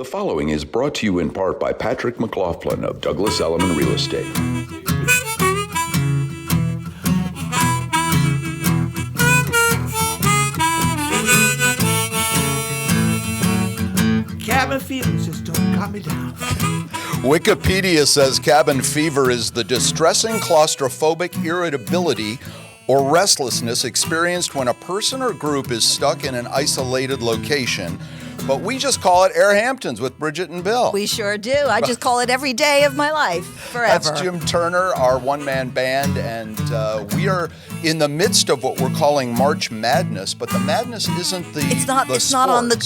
The following is brought to you in part by Patrick MacLaughlin of Douglas Elliman Real Estate. Cabin fever just don't got me down. Wikipedia says cabin fever is the distressing claustrophobic irritability or restlessness experienced when a person or group is stuck in an isolated location. But we just call it AirHamptons with Bridget and Bill. We sure do. I just call it every day of my life, forever. That's Jim Turner, our one-man band, and we are in the midst of what we're calling March Madness. But the madness isn't the It's not on the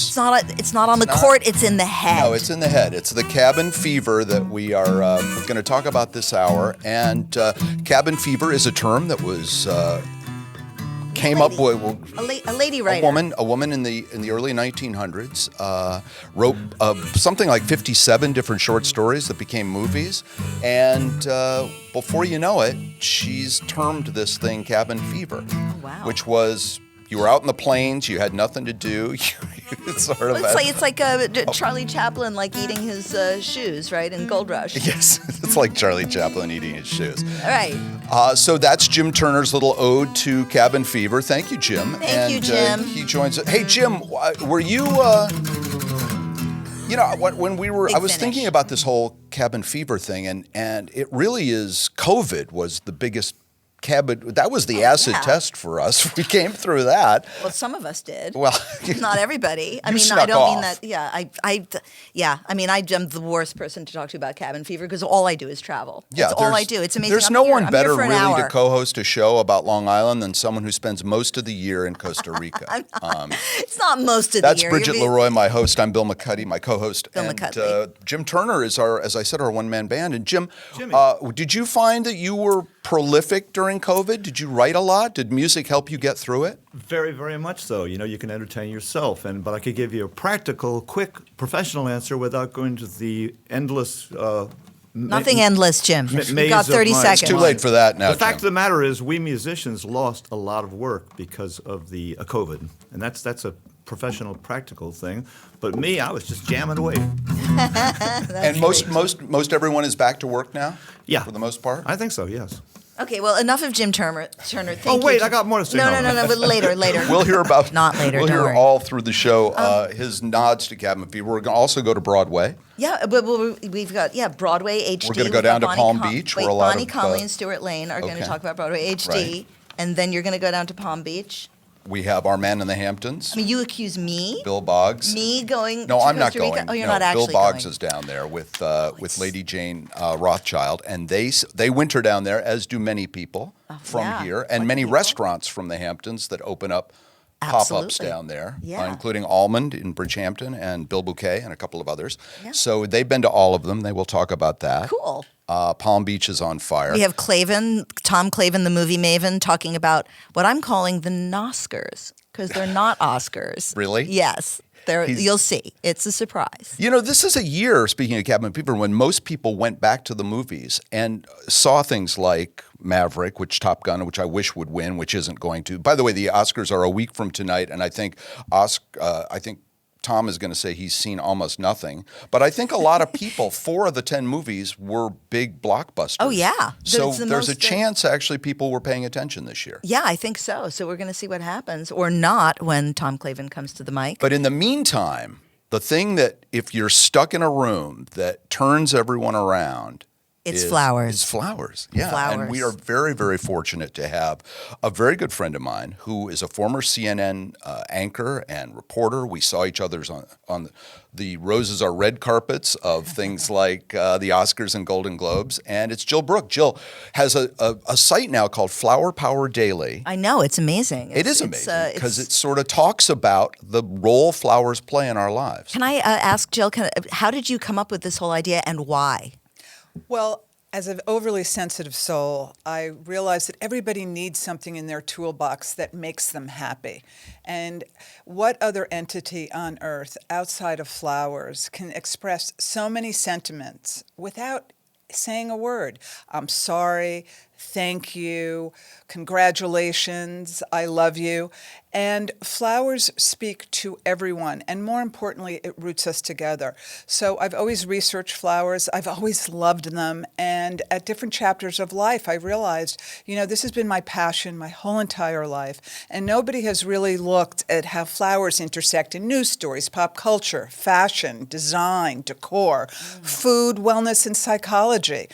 not. court. It's in the head. No, it's in the head. It's the cabin fever that we are going to talk about this hour. And cabin fever is a term that was came up with a lady writer, a woman in the early 1900s wrote something like 57 different short stories that became movies, and before you know it, she's termed this thing cabin fever. Oh, wow. Which was, you were out in the plains, you had nothing to do. It's like Charlie Chaplin, like eating his shoes, right, in Gold Rush. Yes, it's like Charlie Chaplin eating his shoes. All right. So that's Jim Turner's little ode to cabin fever. Thank you, Jim. Thank you, Jim. He joins us. Hey, Jim, were you? When we were, I was thinking about this whole cabin fever thing, and it really is. COVID was the biggest. That was the acid test for us. We came through that. Well, some of us did. Well, not everybody. I mean, I don't mean that. Yeah, I mean, I'm the worst person to talk to about cabin fever because all I do is travel. Yeah, that's all I do. It's amazing. There's no one better really to co-host a show about Long Island than someone who spends most of the year in Costa Rica. It's not most of the year. That's Bridget LeRoy, my host. I'm Bill McCuddy, my co-host. Bill McCuddy. Jim Turner is as I said, our one-man band. And Jim, did you find that you were prolific during COVID? Did you write a lot? Did music help you get through it? Very, very much so. You know, you can entertain yourself, but I could give you a practical, quick, professional answer without going to the endless. Nothing endless, Jim. We've got 30 seconds. It's too late for that now. The fact of the matter is, we musicians lost a lot of work because of the COVID, and that's a professional, practical thing. But me, I was just jamming away. And most everyone is back to work now. Yeah, for the most part. I think so. Yes. Okay, well, enough of Jim Turner. Thank you. Wait, I got more to say. No, but later. We'll hear about not later. We'll don't hear worry. all through the show his nods to cabin fever. We're going to also go to Broadway. Yeah, but we've got Broadway HD. We're going to go down to Palm Beach. Wait, where a lot Bonnie of Comley and Stewart Lane are going to talk about Broadway HD, right. And then you're going to go down to Palm Beach. We have our man in the Hamptons. I mean, you accuse me? Bill Boggs. Me going No, to I'm Costa not Rica? going. Oh, you're no, not actually Bill Boggs going. is down there with Lady Jane Rothchild, and they winter down there, as do many people from here, and many restaurants from the Hamptons that open up pop-ups down there, including Almond in Bridgehampton and Bill Bouquet and a couple of others. Yeah. So they've been to all of them. They will talk about that. Cool. Palm Beach is on fire. We have Tom Clavin, the movie maven, talking about what I'm calling the Noscars, because they're not Oscars. Really? Yes. You'll see. It's a surprise. You know, this is a year, speaking of cabin fever, when most people went back to the movies and saw things like Maverick, Top Gun, which I wish would win, which isn't going to. By the way, the Oscars are a week from tonight, and I think Tom is going to say he's seen almost nothing. But I think a lot of people, 4 of the 10 movies were big blockbusters. Oh, yeah. So there's a chance, actually, people were paying attention this year. Yeah, I think so. So we're going to see what happens, or not, when Tom Clavin comes to the mic. But in the meantime, the thing that, if you're stuck in a room, that turns everyone around, It's flowers. It's flowers, yeah. Flowers. And we are very, very fortunate to have a very good friend of mine who is a former CNN anchor and reporter. We saw each other on the Roses Are Red carpets of things like the Oscars and Golden Globes. And it's Jill Brooke. Jill has a site now called Flower Power Daily. I know. It's amazing. It is amazing because it sort of talks about the role flowers play in our lives. Can I ask Jill, how did you come up with this whole idea and why? Well, as an overly sensitive soul, I realize that everybody needs something in their toolbox that makes them happy. And what other entity on earth outside of flowers can express so many sentiments without saying a word? I'm sorry, thank you, congratulations, I love you. And flowers speak to everyone, and more importantly, it roots us together. So I've always researched flowers. I've always loved them. And at different chapters of life, I realized, this has been my passion my whole entire life. And nobody has really looked at how flowers intersect in news stories, pop culture, fashion, design, decor, food, wellness, and psychology.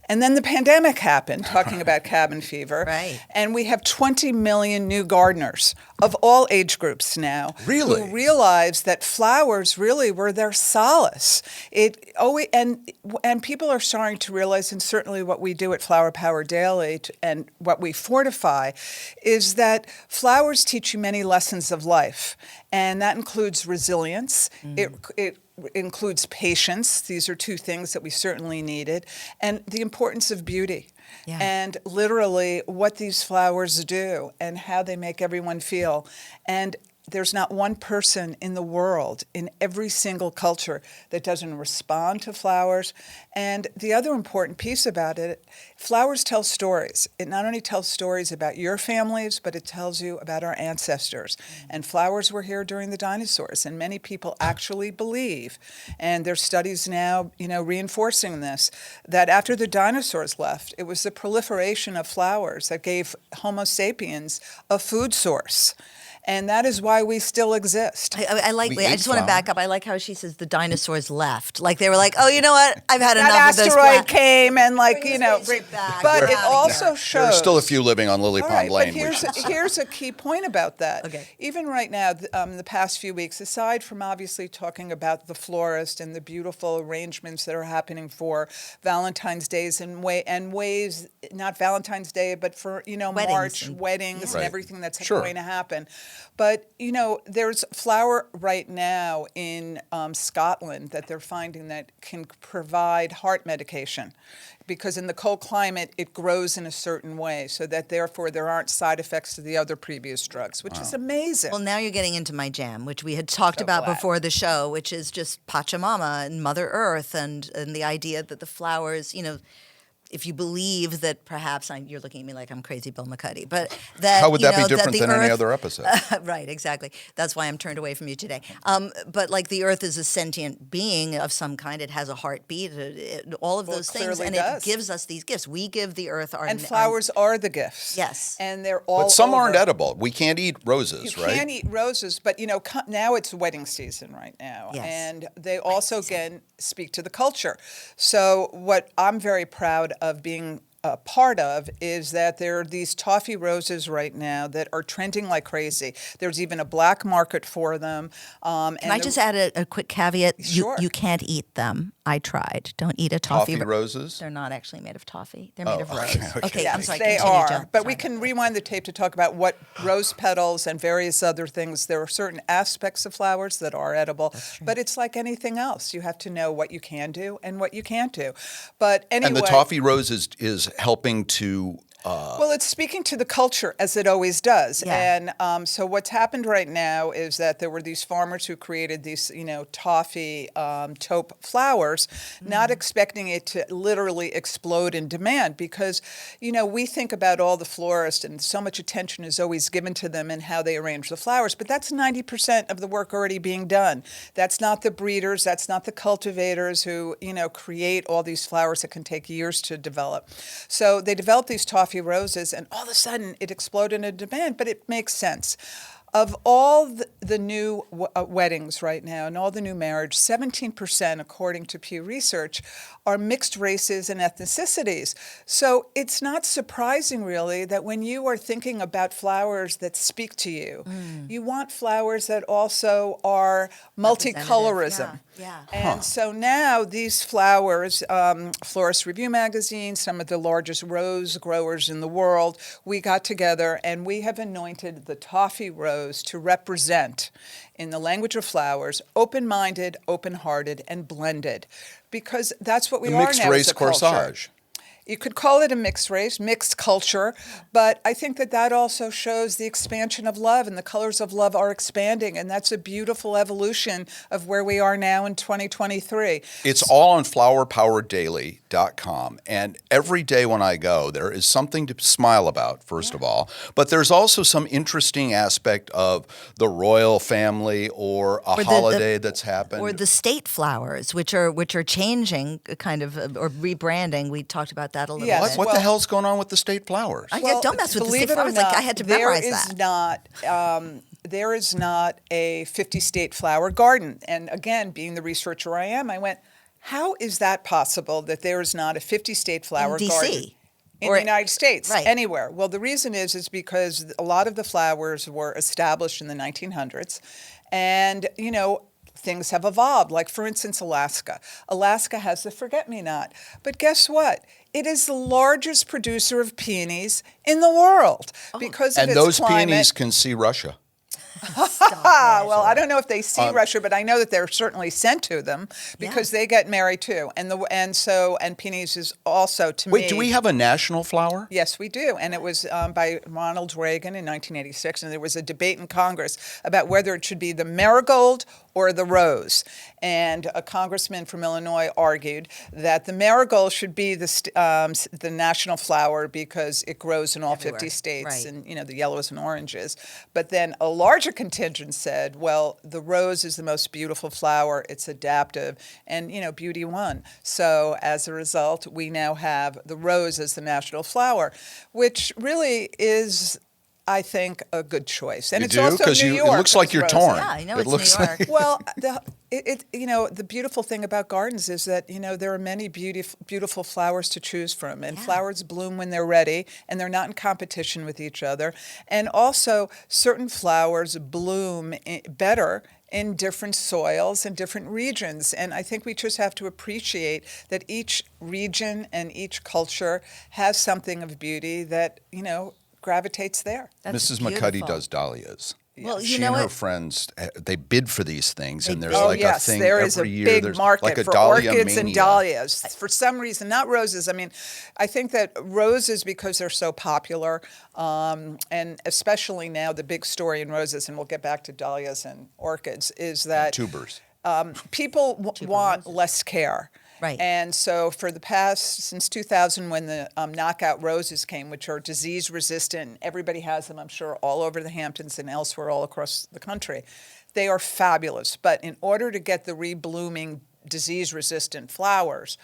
And then the pandemic happened, talking about cabin fever. Right. And we have 20 million new gardeners of all age groups now. Really? Who realized that flowers really were their solace. And people are starting to realize, and certainly what we do at Flower Power Daily and what we fortify, is that flowers teach you many lessons of life. And that includes resilience. It includes patience. These are two things that we certainly needed. And the importance of beauty. Yeah. And literally what these flowers do and how they make everyone feel. And there's not one person in the world, in every single culture, that doesn't respond to flowers. And the other important piece about it, flowers tell stories. It not only tells stories about your families, but it tells you about our ancestors. And flowers were here during the dinosaurs. And many people actually believe, and there's studies now, reinforcing this, that after the dinosaurs left, it was the proliferation of flowers that gave Homo sapiens a food source. And that is why we still exist. I like. We I ate just want to back flour. up. I like how she says the dinosaurs left. Like they were like, oh, you know what? I've had enough That of this. asteroid came and Bring the spaceship back. but We're it out of also here. shows. There's still a few living on Lily All Pond right, Lane. but here's a key point about that. Okay. Even right now, the past few weeks, aside from obviously talking about the florist and the beautiful arrangements that are happening for Valentine's Days and ways, not Valentine's Day, but for March and- weddings Right. and everything that's Sure. going to happen. But there's flower right now in Scotland that they're finding that can provide heart medication, because in the cold climate it grows in a certain way, so that therefore there aren't side effects to the other previous drugs, which is amazing. Well, now you're getting into my jam, which we had talked So about glad. before the show, which is just Pachamama and Mother Earth and the idea that the flowers, if you believe that perhaps you're looking at me like I'm crazy, Bill McCuddy, but that How would that be that different the than any earth- other episode? Right, exactly. That's why I'm turned away from you today. But like the earth is a sentient being of some kind. It has a heartbeat. All of Well, those it things, clearly and does. it gives us these gifts. We give the earth our and flowers are the gifts. Yes. And they're all But some aren't over. edible. We can't eat roses, You right? can't eat roses, but now it's wedding season right now, Yes. and they also again speak to the culture. So what I'm very proud of being a part of is that there are these toffee roses right now that are trending like crazy. There's even a black market for them. Can I just add a quick caveat? Sure. You can't eat them. I tried. Don't eat a toffee. Toffee roses? They're not actually made of toffee. They're made of rose. okay. I'm Yes, sorry. they continue, are. Joe. But Sorry. we can rewind the tape to talk about what rose petals and various other things. There are certain aspects of flowers that are edible, but it's like anything else. You have to know what you can do and what you can't do. But anyway, And the toffee rose is helping to well, it's speaking to the culture, as it always does. Yeah. And so what's happened right now is that there were these farmers who created these, toffee taupe flowers, not expecting it to literally explode in demand, because, we think about all the florists and so much attention is always given to them and how they arrange the flowers, but that's 90% of the work already being done. That's not the breeders, that's not the cultivators who, create all these flowers that can take years to develop. So they developed these toffee roses, and all of a sudden it exploded in demand, but it makes sense. Of all the new weddings right now and all the new marriage, 17%, according to Pew Research, are mixed races and ethnicities. So it's not surprising, really, that when you are thinking about flowers that speak to you, you want flowers that also are multicolorism. Yeah. And so now these flowers, Florist Review magazine, some of the largest rose growers in the world, we got together and we have anointed the toffee rose to represent, in the language of flowers, open-minded, open-hearted, and blended, because that's what we the are mixed now race as a culture. corsage. You could call it a mixed race, mixed culture, but I think that also shows the expansion of love, and the colors of love are expanding, and that's a beautiful evolution of where we are now in 2023. It's all on Flower Power Daily. McCuddy.com. And every day when I go, there is something to smile about, first of all. But there's also some interesting aspect of the royal family or a holiday that's happened. Or the state flowers, which are changing kind of or rebranding. We talked about that a little Yes. bit. What the hell's going on with the state flowers? Don't mess with the believe state it or flowers. Like, I not, had to memorize there is not a 50-state flower garden. And again, being the researcher I am, I went, how is that possible that there is not a 50-state flower In garden? DC. In Or- the United States, right. anywhere. Well, the reason is because a lot of the flowers were established in the 1900s. And, things have evolved. Like, for instance, Alaska. Alaska has the forget-me-not. But guess what? It is the largest producer of peonies in the world because of And its those climate. peonies can see Russia. Well, I don't know if they see Russia, but I know that they're certainly sent to them because they get married too. And peonies is also to me. Wait, do we have a national flower? Yes, we do. And it was by Ronald Reagan in 1986. And there was a debate in Congress about whether it should be the marigold or the rose. And a congressman from Illinois argued that the marigold should be the national flower because it grows in all Everywhere. 50 states Right. and, the yellows and oranges. But then a larger contingent said, well, the rose is the most beautiful flower. It's adaptive. And, beauty won. So as a result, we now have the rose as the national flower, which really is, I think, a good choice. And You it's do? also 'Cause New it York. looks like those you're roses. torn. Yeah, I know It it's looks New York. Well, the beautiful thing about gardens is that there are many beautiful flowers to choose from, and flowers bloom when they're ready, and they're not in competition with each other. And also, certain flowers bloom better in different soils and different regions. And I think we just have to appreciate that each region and each culture has something of beauty that gravitates there. That's Mrs. beautiful. McCuddy does dahlias. Well, She you know and her what? friends, they bid for these things, and there's Oh, like yes, a thing there every is a year. big There's market like a for dahlia orchids and mania. dahlias. For some reason, not roses. I mean, I think that roses, because they're so popular, and especially now, the big story in roses, and we'll get back to dahlias and orchids, is that Tubers. people want less care. Right. And so since 2000, when the knockout roses came, which are disease resistant, everybody has them, I'm sure, all over the Hamptons and elsewhere all across the country. They are fabulous. But in order to get the reblooming disease resistant flowers,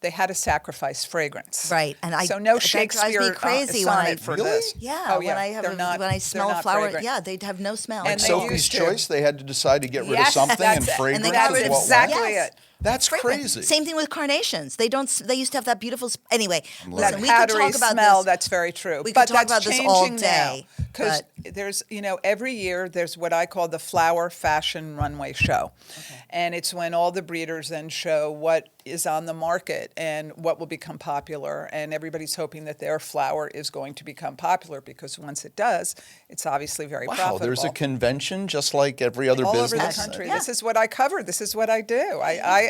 they had to sacrifice fragrance. Right, and so no that Shakespeare drives me crazy when I sonnet for this. Yeah, Oh, when I They're not- when I they're smell a not flower, fragrant. yeah, they have no smell. And at they all. Sophie's used to. Choice, they had to decide to get rid of Yes, something, that's and it. fragrance And they is got That's rid of what exactly won. Yes. it. That's Fragrant. crazy. Same thing with carnations. They used to have that beautiful. Anyway, That listen, we could powdery talk about smell, this. that's very true. We could But talk that's about this all changing day, because but- there's, every year there's what I call the flower fashion runway show. And it's when all the breeders then show what is on the market and what will become popular. And everybody's hoping that their flower is going to become popular, because once it does, it's obviously very Wow, profitable. there's a convention just like every other all business. over the country. Yeah. This is what I cover. This is what I do.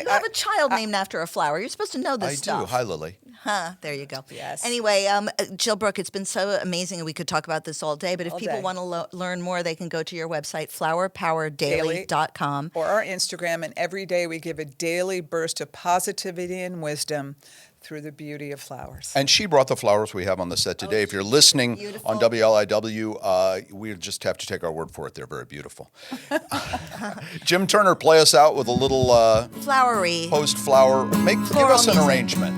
You have a child named after a flower. You're supposed to know this I stuff. do. Hi, Lily. Huh, there you go. Yes. Anyway, Jill Brooke, it's been so amazing, and we could talk about this all day. But if All people day. want to learn more, they can go to your website, flowerpowerdaily.com. Or our Instagram, and every day we give a daily burst of positivity and wisdom through the beauty of flowers. And she brought the flowers we have on the set today. If you're listening beautiful. on WLIW, we just have to take our word for it. They're very beautiful. Jim Turner, play us out with a little Flowery. post-flower. Give Floral us an music. arrangement.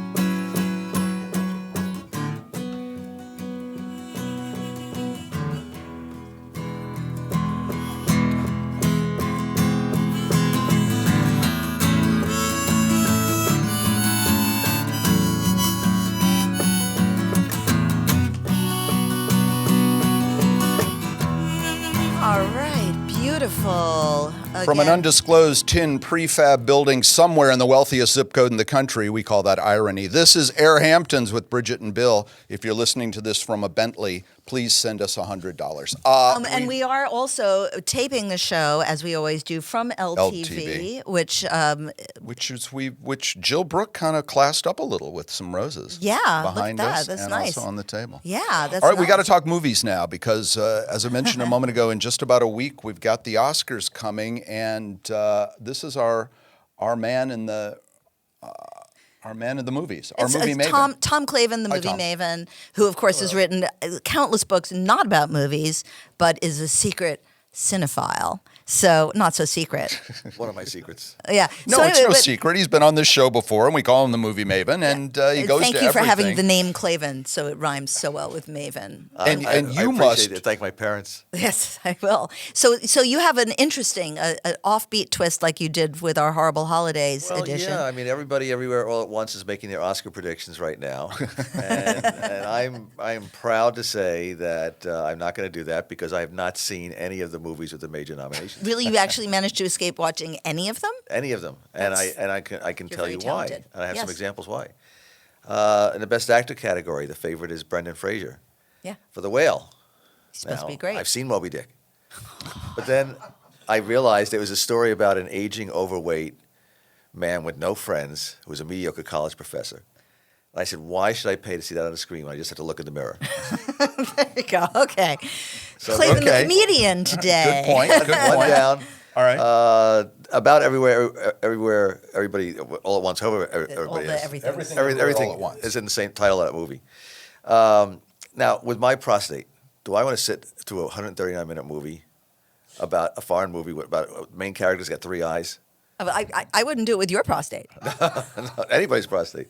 All right, beautiful. From an Again, undisclosed tin prefab building somewhere in the wealthiest zip code in the country, we call that irony. This is AirHamptons with Bridget and Bill. If you're listening to this from a Bentley, please send us $100. and we are also taping the show, as we always do, from LTV, which Jill Brooke kind of classed up a little with some roses. Yeah, look at behind that. us That's and nice. also on the table. Yeah, that's All right, we got to nice. talk movies now because, as I mentioned a moment ago, in just about a week we've got the Oscars coming, and this is our man in the Our man of the movies. Our It's movie maven. Tom Clavin, the Hi, movie Tom. maven, who of course has written countless books not about movies, but is a secret cinephile. So not so secret. One of my secrets. Yeah. No, so it's anyway, no but- secret. He's been on this show before, and we call him the movie maven, and he goes Thank to you for having everything. the name Clavin, so it rhymes so well with maven. And you I appreciate must. it. Thank my parents. Yes, I will. So you have an interesting, an offbeat twist like you did with our Horrible Holidays Well, edition. yeah. I mean, everybody, everywhere, all at once is making their Oscar predictions right now, and I'm proud to say that I'm not going to do that because I have not seen any of the movies with the major nominations. Really, you actually managed to escape watching any of them? Any of them, and That's- I can you're tell very you talented. why, and I have some Yes. examples why. In the Best Actor category, the favorite is Brendan Fraser Yeah, for The Whale. he's supposed to Now, be great. I've seen Moby Dick, but then I realized it was a story about an aging, overweight man with no friends who was a mediocre college professor. And I said, "Why should I pay to see that on the screen when I just have to look in the mirror?" There you go. Okay. So, Clavin the okay. comedian today. Good point. Good One point. down. All right. About everywhere, everybody, all at once. However, everybody is. everything. Everything All at once. is in the same title of that movie. Now, with my prostate, do I want to sit through a 139-minute movie about a foreign movie about main character's got 3 eyes? I wouldn't do it with your prostate. Anybody's prostate.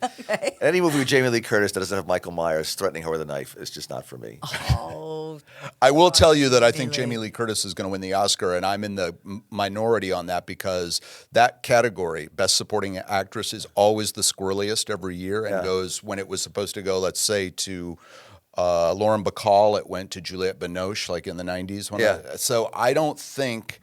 Any movie with Jamie Lee Curtis that doesn't have Michael Myers threatening her with a knife is just not for me. Oh, I will tell you that I think Really? Jamie Lee Curtis is going to win the Oscar, and I'm in the minority on that because that category, Best Supporting Actress, is always the squirreliest every year and Yeah. goes when it was supposed to go, let's say, to Lauren Bacall, it went to Juliette Binoche, like in the 90s. So I don't think.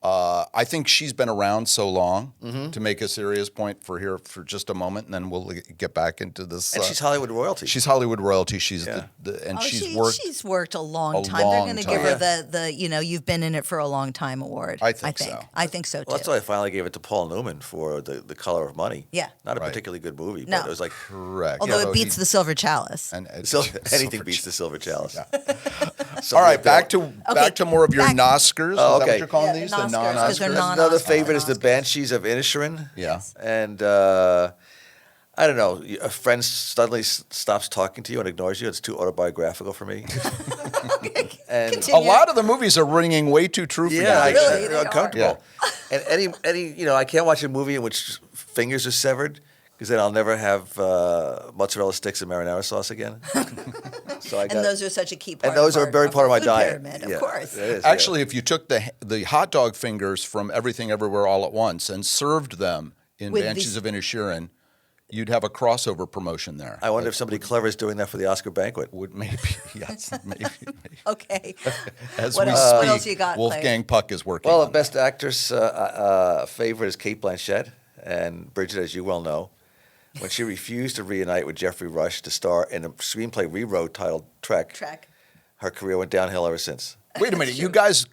I think she's been around so long to make a serious point for here for just a moment, and then we'll get back into this. And she's Hollywood royalty. She's Hollywood royalty. She's Yeah. and she's she's worked a long a time. They're long going to give time. her the you've been in it for a long time award. I think so. I think so too. Well, that's why I finally gave it to Paul Newman for the Color of Money. Yeah. Not a Right. particularly good movie, No. but it was like correct. Although Yeah, it beats the Silver Chalice. and anything beats the Silver Chalice. All right, back to more of your Oh, Oscars. Is that okay. what you're calling Yeah, these? the The Oscars, 'cause non-Oscars. they're Another non-Oscars. favorite is the Oscars. Banshees of Inisherin. Yeah. And I don't know, a friend suddenly stops talking to you and ignores you. It's too autobiographical for me. And Continue. A lot of the movies are ringing way too true for yeah, you. Really, they I'm are. uncomfortable. And any I can't watch a movie in which fingers are severed because then I'll never have mozzarella sticks and marinara sauce again. So I got, And those are such a key part. and those of are a very our part of my food diet. pyramid, Yeah, of course. it is, yeah. Actually, if you took the hot dog fingers from Everything Everywhere All at Once and served them in With Banshees these- of Inisherin, you'd have a crossover promotion there. I wonder if somebody clever is doing that for the Oscar banquet. Would maybe yes, maybe. Okay. As What we else- speak, what else you got, Wolfgang Puck is working. Well, the on best actress favorite is Kate Blanchett, and Bridget, as you well know, when she refused to reunite with Jeffrey Rush to star in a screenplay rewrote titled Trek, Track. her career went downhill ever since. that. Wait a minute, you guys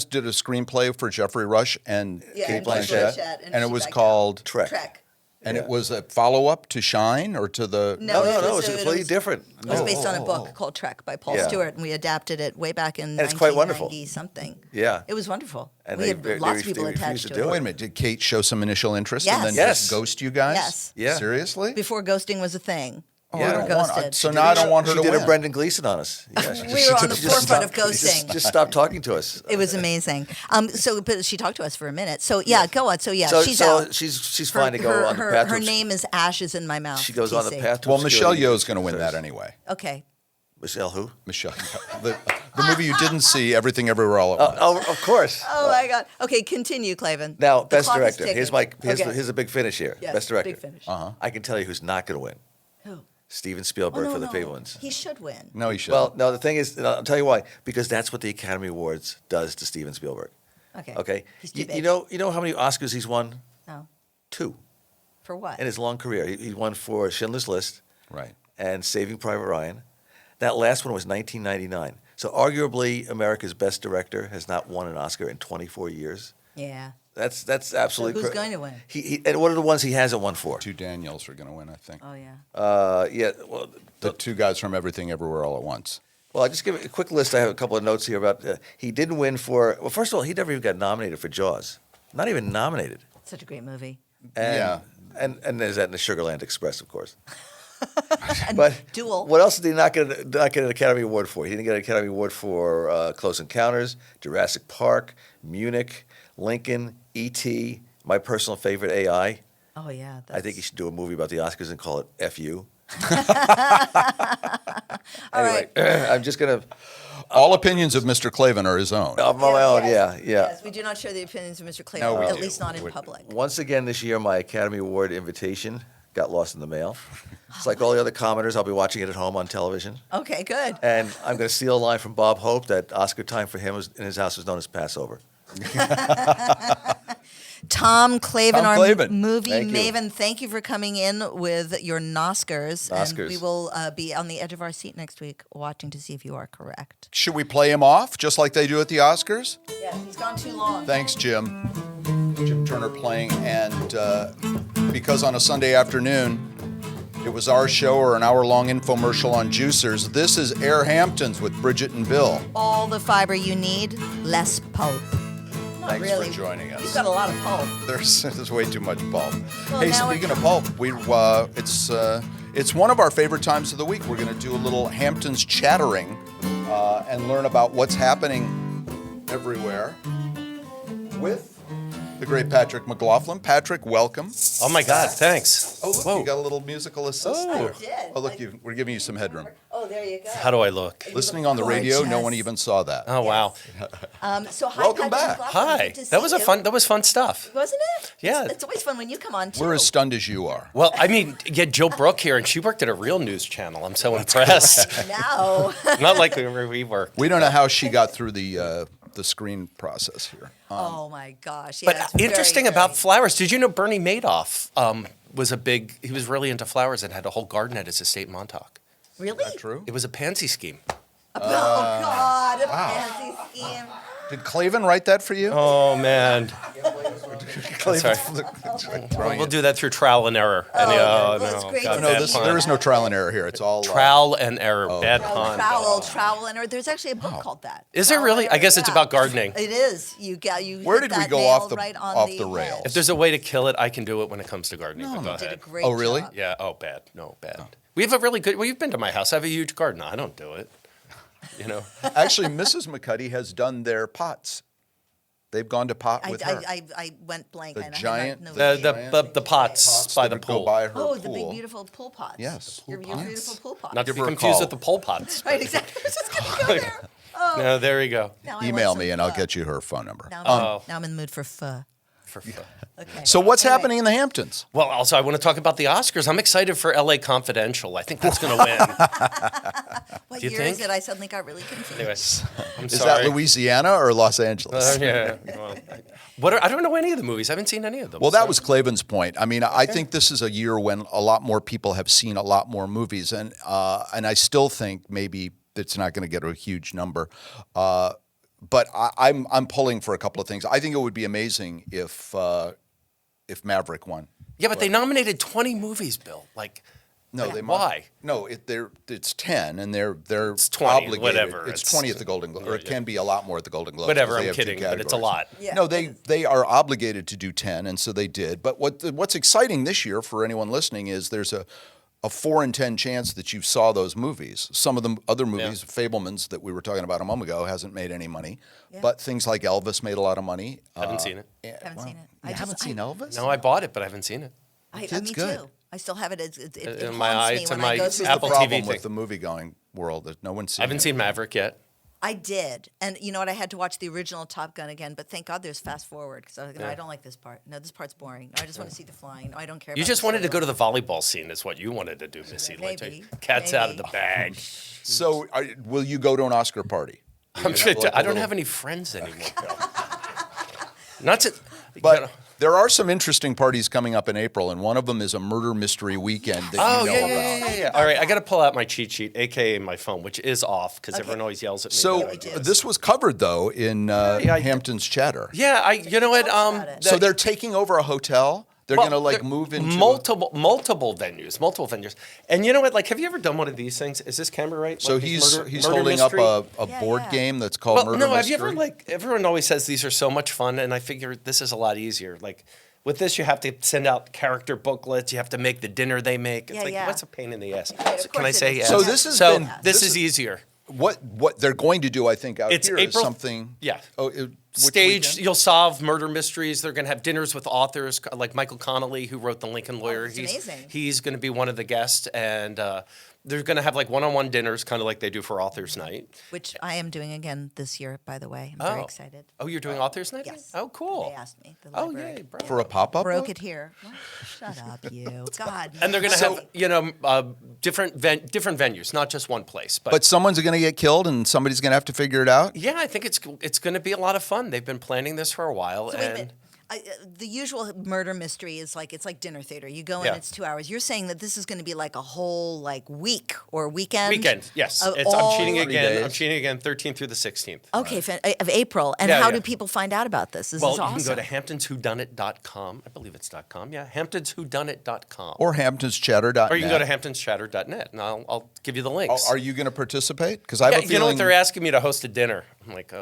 did a screenplay for Jeffrey Rush and Yeah, Kate and Blanchett, and and it she was backed called Trek. Track. and Yeah. it was a follow up to Shine or to the No, No, it's it completely was- different. It was based on a book called Trek by Paul Yeah. Stewart, and we adapted it way back in And it's quite wonderful. 1990 something. Yeah. It was wonderful. And we they- had they lots of ref- people they refused attached to to do it. it. Wait a minute, did Kate show some initial interest and then Yes. just ghost you guys? Yes. Yeah. Seriously? Before ghosting was a thing. Oh, We I were don't want- ghosted. so now I don't want her She to did win. a Brendan Gleeson on us. Yeah, she We were on the just forefront of stopped- ghosting. Just stopped talking to us. It was amazing. But she talked to us for a minute. So yeah, go on. So yeah, So, she's so out. she's Her- fine to go her, on the her, path. her to obs- name is Ashes in My Mouth. She goes on the TC. path to Well, Michelle obscurity. Yeoh's going to win that anyway. Okay. Michelle who? Michelle Yeoh. The movie you didn't see, Everything Everywhere All at Once. Oh, of course. Oh my God. Okay, continue, Clavin. Now, The best clock is director. ticking. Here's Okay. a big finish here. Yes, Best director. big finish. I can tell you who's not going to win. Who? Steven Oh, Spielberg no, for The no. Fabelmans. He should win. No, he should. Well, no, the thing is, and I'll tell you why. Because that's what the Academy Awards does to Steven Spielberg. Okay. Okay? He's too You big. know how many Oscars he's won? No. 2 For what? in his long career. He won for Schindler's List right. and Saving Private Ryan. That last one was 1999. So arguably America's best director has not won an Oscar in 24 years. Yeah. That's absolutely. who's going to win? And what are the ones he hasn't won for? Two Daniels are going to win, I think. Oh yeah. Yeah. Well, The two guys from Everything Everywhere All at Once. Well, I'll just give a quick list. I have a couple of notes here about he didn't win for. Well, first of all, he never even got nominated for Jaws. Not even nominated. Such a great movie. And Yeah. And there's that in the Sugarland Express, of course. And But Duel. what else did he not get an Academy Award for? He didn't get an Academy Award for Close Encounters, Jurassic Park, Munich, Lincoln, E.T., my personal favorite, AI. Oh yeah. I think you should do a movie about the Oscars and call it F.U. All Anyway, I'm just going to, All opinions of Mr. Clavin are his own. on my own, Yes. yeah. Yes, we do not share the opinions of Mr. Clavin, No, we at do. least not in public. Once again this year, my Academy Award invitation got lost in the mail. It's like all the other commenters, I'll be watching it at home on television. Okay, good. And I'm going to steal a line from Bob Hope that Oscar time for him in his house was known as Passover. Tom Clavin, Tom our Clavin. movie Thank you. maven, thank you for coming in with your Noscars. And Noscars. we will be on the edge of our seat next week watching to see if you are correct. Should we play him off just like they do at the Oscars? Yeah, he's gone too long. Thanks, Jim. Jim Turner playing. And because on a Sunday afternoon, it was our show or an hour-long infomercial on juicers, this is AirHamptons with Bridget and Bill. All the fiber you need, less pulp. Not Thanks really. for joining us. You've got a lot of pulp. There's way too much pulp. Well, Hey, now speaking of pulp, it's one of our favorite times of the week. We're going to do a little Hamptons chattering and learn about what's happening everywhere with the great Patrick MacLaughlin. Patrick, welcome. Oh my God, thanks. Oh, look, you got a little musical assist Oh. there. I did. Oh, look, we're giving you some headroom. Oh, there you go. How do I look? Listening on the radio, no one gorgeous. even saw that. Oh wow. So hi, Welcome Patrick back. McLaughlin. Hi. Good to That was see a you. fun. That was fun stuff. Wasn't it? Yeah. It's always fun when you come on too. We're as stunned as you are. Well, I mean, get Jill Brooke here, and she worked at a real news channel. I'm so impressed. No. Not like where we worked. We don't know how she got through the screen process here. Oh my gosh. Yeah, But it's very, interesting very- about flowers. Did you know Bernie Madoff was a big? He was really into flowers and had a whole garden at his estate in Montauk. Really? True? It was a pansy scheme. Oh God, a fancy scheme. Did Clavin write that for you? Oh man. Sorry. We'll do that through trial and error. And, well, it's great to No, bad there is no trial and error here. It's all trial and error. Bad pun. Trowel, and there's actually a book called that. Is there Trowel really? and I guess it's yeah. about gardening. It is. You Where hit did we that go nail off the right on off the the rails? head. If there's a way to kill it, I can do it when it comes to gardening. but go You did a ahead. great Oh, really? job. Yeah. Oh, bad. No, bad. We have a really good. Well, you've been to my house. I have a huge garden. I don't do it. You know. Actually, Mrs. McCuddy has done their pots. They've gone to pot with her. I went blank. The I had giant- no The idea. the pots by that the would go pool. by her Oh, the pool. big beautiful pool pots. Yes, Your pool pots. beautiful pool pots. Not to Give be her a confused call. with the pole pots. Right, exactly. I was just going to go there. Oh, No, there you go. now I want Email some me and I'll pho. get you her phone number. Now, Oh. now I'm in the mood for pho. For fun. Okay. So what's Anyway. happening in the Hamptons? Well, also I want to talk about the Oscars. I'm excited for LA Confidential. I think that's going to win. What Do you year is think? it? I suddenly got really confused. Anyways, I'm Is sorry. that Louisiana or Los Angeles? Yeah. Well, I don't know any of the movies. I haven't seen any of them. Well, that so- was Clavin's point. I mean, I think this is a year when a lot more people have seen a lot more movies, and I still think maybe it's not going to get a huge number. But I'm pulling for a couple of things. I think it would be amazing if Maverick won. Yeah, but they nominated 20 movies, Bill. Like, No, like, they why? No, it's 10, and they're 20, obligated. whatever. It's It's 20 at the Golden Globe, or it can be a lot more at the Golden Globes. Whatever, because they I'm have two kidding, but it's a categories. lot. Yeah. No, they are obligated to do 10, and so they did. But what's exciting this year for anyone listening is there's a 4 in 10 chance that you saw those movies. Some of the other movies, Fabelmans that we were talking about a moment ago, hasn't made any money. Yeah. But things like Elvis made a lot of money. Haven't seen it. Haven't seen it. You haven't seen Elvis? No, I bought it, but I haven't seen it. Me kid's good. too. I still have it. It In haunts my eye- me it's when in I my go This through is the Apple the problem TV with thing. the movie-going world that no one's seen I haven't it. seen Maverick yet. I did, and you know what? I had to watch the original Top Gun again, but thank God there's fast forward because I was like, no, I don't like this part. No, this part's boring. No, I just want to see the flying. No, I don't care. You about just the wanted to go to storyline. the volleyball scene, is what you wanted to do, Missy. Like, Maybe. cat's out of Maybe. the bag. So will you go to an Oscar party? I don't have any friends anymore, Bill. Not to, But you know. there are some interesting parties coming up in April, and one of them is a murder mystery weekend that Oh, you know yeah, about. yeah. All right, I got to pull out my cheat sheet, a.k.a. my phone, which is off because everyone always yells at me. So that I do. this was covered though in I- Hampton's Chatter. Yeah, you know what? about it. So they're taking over a hotel. They're Well, going to they're move into multiple venues. And you know what? Like, have you ever done one of these things? Is this camera right? So Like these he's murder holding mystery? up a Yeah, board yeah. game that's called Well, Murder no. Have Mystery. you ever everyone always says these are so much fun, and I figure this is a lot easier. Like, With this, you have to send out character booklets. You have to make the dinner they make. It's Yeah, like, yeah. what's a pain in the ass? Right, of So can I course it say is. yes? So this has So been- this this is easier. What they're going to do, I think, out It's here is April- something. yeah. Oh, which Staged, weekend? you'll solve murder mysteries. They're going to have dinners with authors like Michael Connolly, who wrote The Lincoln Lawyer. that's amazing. He's going to be one of the guests, and they're going to have like one-on-one dinners, kind of like they do for Authors Night. Which I am doing again this year, by the way. I'm very excited. Oh, you're doing Authors Night? Yes. Oh, cool. They asked me. The Oh, library. yay, bravo. For a pop-up Broke book? it here. What? Shut up, you. God. And they're going to So- have, different venues, not just one place. But someone's going to get killed, and somebody's going to have to figure it out. Yeah, I think it's going to be a lot of fun. They've been planning this for a while, So wait a and minute. The usual murder mystery is like it's like dinner theater. You go in, Yeah. it's 2 hours. You're saying that this is going to be like a whole like week or weekend. weekend. Yes, of I'm all- cheating 3 again. I'm days. cheating again. 13th through the 16th. Okay, of April. And Yeah, how yeah. do people find out about this? This Well, is you awesome. can go to hamptonswhodunit.com. I believe it's .com. Yeah, hamptonswhodunit.com. Or hamptonschatter.net. Or you can go to hamptonschatter.net, and I'll give you the links. Are you going to participate? Because I have Yeah, a you feeling. know what? They're asking me to host a dinner. I'm like,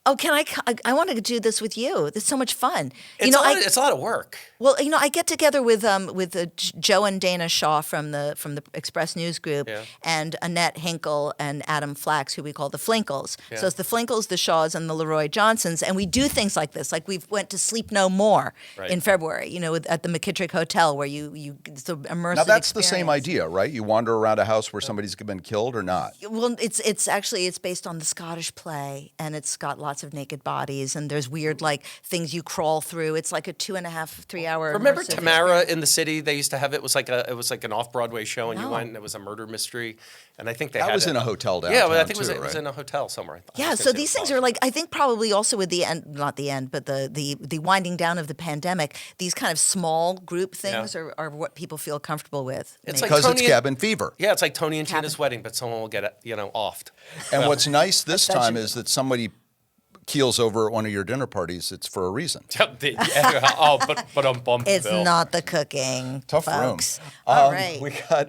Oh, can I want to do this with you. It's so much fun. it's a lot of work. Well, I get together with Joe and Dana Shaw from the Express News Group, Yeah. and Annette Hinkle and Adam Flax, who we call the Flinkles. Yeah. So it's the Flinkles, the Shaws, and the LeRoy Johnsons, and we do things like this. Like we went to Sleep No More Right. in February. At the McKittrick Hotel, where you it's an immersive. Now that's the same experience. idea, right? You wander around a house where somebody's been killed or not. Well, it's actually based on the Scottish play, and it's got lots of naked bodies, and there's weird like things you crawl through. It's like a 2.5, 3 hour. Remember immersive Tamara in the City? They used to have it was like an off-Broadway show, and you No. went and it was a murder mystery, and I think they That had was it- in a hotel Yeah, well, I downtown think too, it was right? in a hotel somewhere. I Yeah, was so gonna say these it things was are like I think probably also with the end, not the end, but the winding down of the pandemic. These kind of small group things Yeah. are what people feel comfortable with. It's Maybe. like Because it's Tony- cabin fever. Yeah, it's like Tony and Cabin. Tina's wedding, but someone will get it, offed. And what's nice this That time should- is that somebody keels over at one of your dinner parties. It's for a reason. Bump. It's not the cooking, Tough folks. room. All right.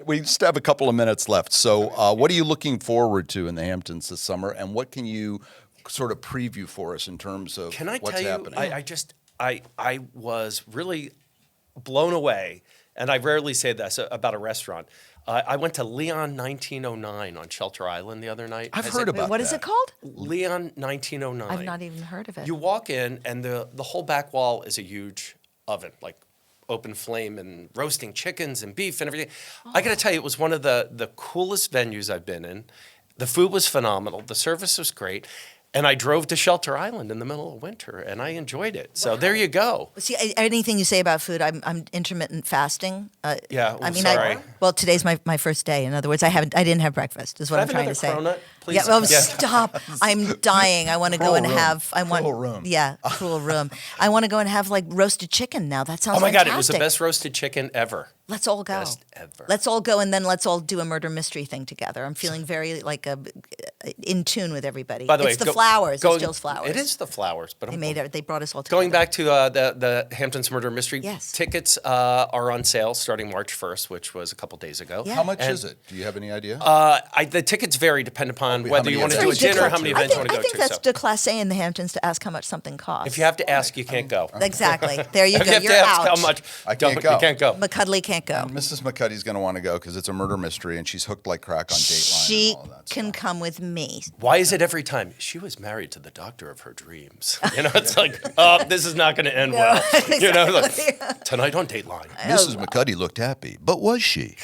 We just have a couple of minutes left. So, what are you looking forward to in the Hamptons this summer, and what can you sort of preview for us in terms of Can I what's tell you? happening? I was really blown away, and I rarely say this about a restaurant. I went to Leon 1909 on Shelter Island the other night. I've Has heard it- about What is that. it called? Leon 1909. I've not even heard of it. You walk in, and the whole back wall is a huge oven, like open flame and roasting chickens and beef and everything. I got to tell you, it was one of the coolest venues I've been in. The food was phenomenal. The service was great. And I drove to Shelter Island in the middle of winter, and I enjoyed it. So there you go. See, anything you say about food, I'm intermittent fasting. Yeah, I I'm mean, sorry. well, today's my first day. In other words, I didn't have breakfast. Is what Can I I'm have trying another to say. cronut, please? Yeah, well, Yeah. stop! I'm dying. I want to go Cruel and room. have. I want. Cruel room. Yeah, cruel room. I want to go and have like roasted chicken now. That sounds. Oh my God, it was the fantastic. best roasted chicken ever. Let's all go. Best ever. Let's all go, and then let's all do a murder mystery thing together. I'm feeling very like in tune with everybody. By the way, it's the flowers. It's Jill's flowers. It is the flowers, but They I'm made it. They brought us all together. Going back to the Hamptons Murder Mystery, Yes. tickets are on sale starting March 1st, which was a couple days ago. Yeah. How much And- is it? Do you have any idea? The tickets vary depending upon How whether many you want to do a events? dinner, how many events you want to I go think to. that's So declassé in the Hamptons to ask how much something costs. if you have to ask, you can't go. Exactly. There you If go. you have You're to ask out. how much, I can't don't- go. You can't go. McCuddy can't go. Mrs. McCuddy's going to want to go because it's a murder mystery, and she's hooked like crack on Dateline. She and all of that can stuff. come with me. Why is it every time? She was married to the doctor of her dreams. It's like, this is not going to end well. Like, tonight on Dateline. Mrs. McCuddy looked happy, but was she?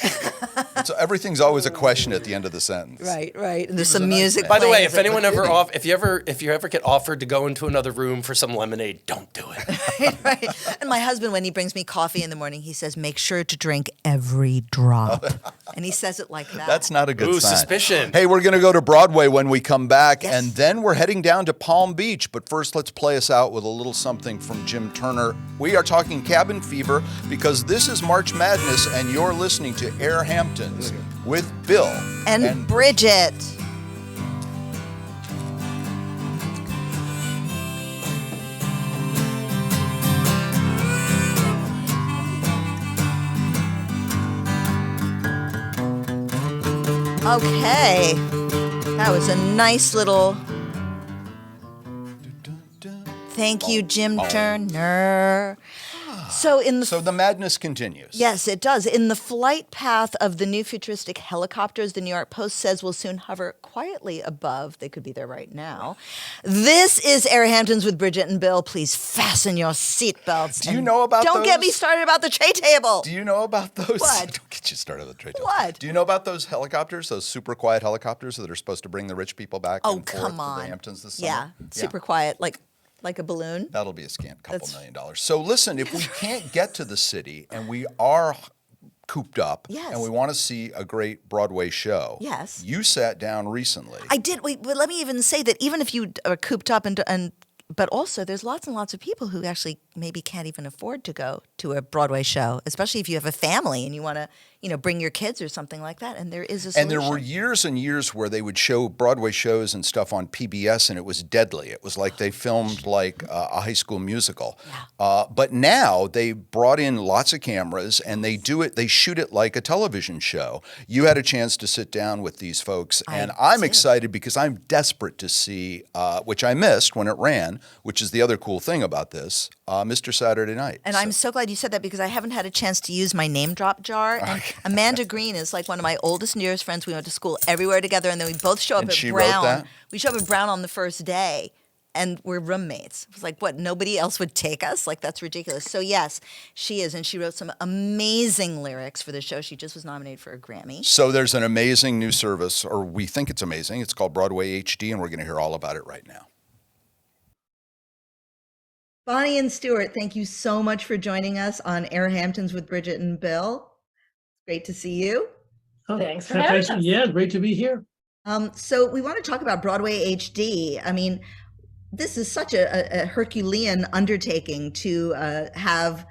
So everything's always a question at the end of the sentence. Right. And there's was a some nice music. man. By the way, playing if as anyone if you ever get offered to go into another room for some lemonade, don't do it. right. And my husband, when he brings me coffee in the morning, he says, "Make sure to drink every drop." And he says it like that. That's not a good Ooh, sign. suspicion. Hey, we're going to go to Broadway when we come back, Yes. and then we're heading down to Palm Beach. But first, let's play us out with a little something from Jim Turner. We are talking cabin fever because this is March Madness, and you're listening to AirHamptons with Bill and Bridget. Okay. That was a nice little. Thank you, Jim Turner. So in the So the madness continues. Yes, it does. In the flight path of the new futuristic helicopters, the New York Post says will soon hover quietly above. They could be there right now. This is AirHamptons with Bridget and Bill. Please fasten your seatbelts. Do you and know about Don't get those? me started about the tray table. Do you know about those? What? Don't get you started on the trade deal. What? Do you know about those helicopters, those super quiet helicopters that are supposed to bring the rich people back Oh, and forth come to the on. Hamptons this summer? Yeah, super quiet, like a balloon. That'll be a scant couple That's- $1 million. So listen, if we can't get to the city and we are cooped up Yes. and we want to see a great Broadway show, Yes. you sat down recently. I did. Wait, but let me even say that even if you are cooped up but also there's lots and lots of people who actually maybe can't even afford to go to a Broadway show, especially if you have a family and you want to, bring your kids or something like that. And there is a solution. And there were years and years where they would show Broadway shows and stuff on PBS, and it was deadly. It was like they filmed like a high school musical. But now they brought in lots of cameras, and they shoot it like a television show. You had a chance to sit down with these folks, and I'm did. excited because I'm desperate to see, which I missed when it ran, which is the other cool thing about this, Mr. Saturday Night. And I'm so glad you said that because I haven't had a chance to use my name drop jar. And Amanda Green is like one of my oldest and dearest friends. We went to school everywhere together, and then we both show up And at she wrote Brown. that? We show up at Brown on the first day, and we're roommates. It was like, what? Nobody else would take us? Like, that's ridiculous. So yes, she is, and she wrote some amazing lyrics for the show. She just was nominated for a Grammy. So there's an amazing new service, or we think it's amazing. It's called Broadway HD, and we're going to hear all about it right now. Bonnie and Stewart, thank you so much for joining us on AirHamptons with Bridget and Bill. Great to see you. Oh, thanks for having us. Yeah, great to be here. So we want to talk about Broadway HD. I mean, this is such a Herculean undertaking to have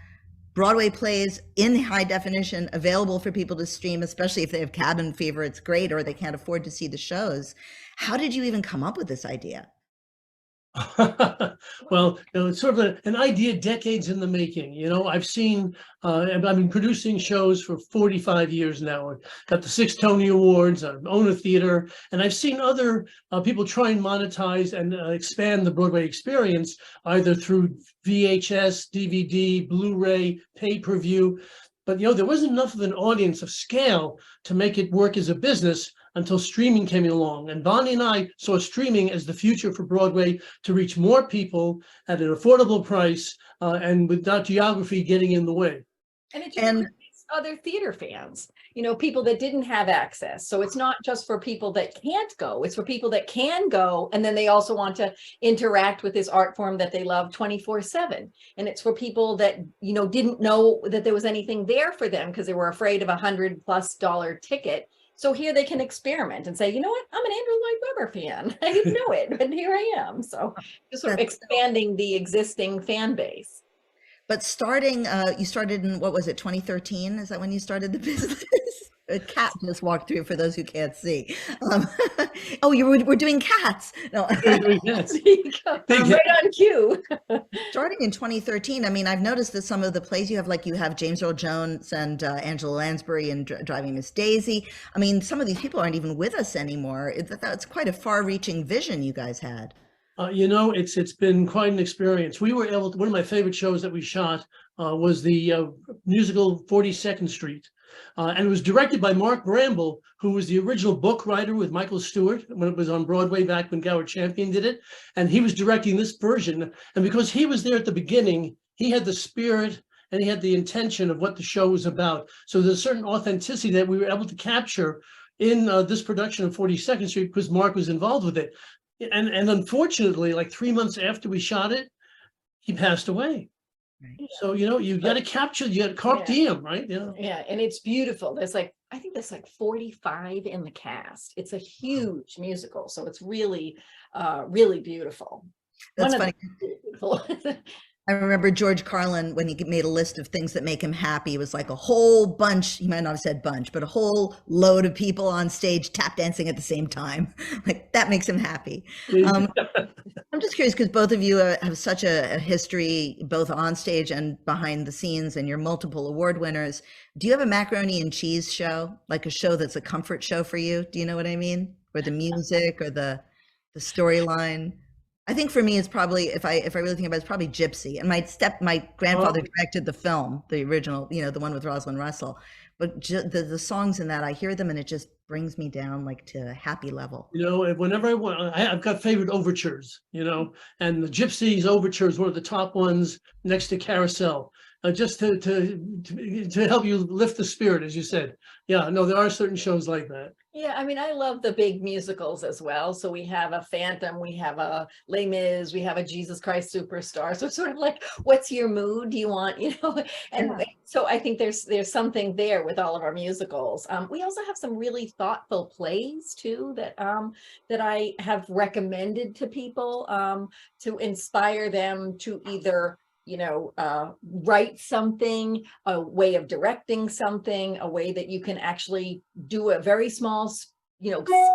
Broadway plays in high definition available for people to stream, especially if they have cabin fever. It's great, or they can't afford to see the shows. How did you even come up with this idea? Well, it's sort of an idea decades in the making. I've seen, I've been producing shows for 45 years now. I got the 6 Tony Awards, I own a theater, and I've seen other people try and monetize and expand the Broadway experience, either through VHS, DVD, Blu-ray, pay-per-view. But, there wasn't enough of an audience of scale to make it work as a business until streaming came along. And Bonnie and I saw streaming as the future for Broadway to reach more people at an affordable price and without geography getting in the way. And it just reaches other theater fans, people that didn't have access. So it's not just for people that can't go, it's for people that can go. And then they also want to interact with this art form that they love 24/7. And it's for people that, didn't know that there was anything there for them because they were afraid of $100+ ticket. So here they can experiment and say, you know what, I'm an Andrew Lloyd Webber fan. I didn't know it, but here I am. So just sort of expanding the existing fan base. But starting, you started in, what was it, 2013? Is that when you started the business? A cat just walked through for those who can't see. Oh, we're doing cats. No. Yes. There you go. I'm right on cue. Starting in 2013, I mean, I've noticed that some of the plays you have James Earl Jones and Angela Lansbury and Driving Miss Daisy. I mean, some of these people aren't even with us anymore. That's quite a far-reaching vision you guys had. It's been quite an experience. We were able to, one of my favorite shows that we shot was the musical 42nd Street. And it was directed by Mark Bramble, who was the original book writer with Michael Stewart when it was on Broadway back when Gower Champion did it. And he was directing this version. And because he was there at the beginning, he had the spirit and he had the intention of what the show was about. So there's a certain authenticity that we were able to capture in this production of 42nd Street because Mark was involved with it. And unfortunately, like 3 months after we shot it, he passed away. Right. So, you got to capture, you got to carpe diem, right? Yeah, and it's beautiful. I think there's 45 in the cast. It's a huge musical, so it's really, really beautiful. That's funny. I remember George Carlin, when he made a list of things that make him happy, it was like a whole bunch, he might not have said bunch, but a whole load of people on stage tap dancing at the same time. Like, that makes him happy. I'm just curious, because both of you have such a history, both on stage and behind the scenes, and you're multiple award winners. Do you have a macaroni and cheese show, like a show that's a comfort show for you? Do you know what I mean? Or the music or the storyline? I think for me, it's probably, if I really think about it, it's probably Gypsy. And my grandfather directed the film, the original, the one with Rosalind Russell. But the songs in that, I hear them and it just brings me down like to a happy level. Whenever I want, I've got favorite overtures, and the Gypsy's overture is one of the top ones next to Carousel, just to help you lift the spirit, as you said. Yeah, no, there are certain shows like that. Yeah, I mean, I love the big musicals as well. So we have a Phantom, we have a Les Mis, we have a Jesus Christ Superstar. So it's sort of like, what's your mood? Do you want, And so I think there's something there with all of our musicals. We also have some really thoughtful plays too that I have recommended to people to inspire them to either write something, a way of directing something, a way that you can actually do a very small,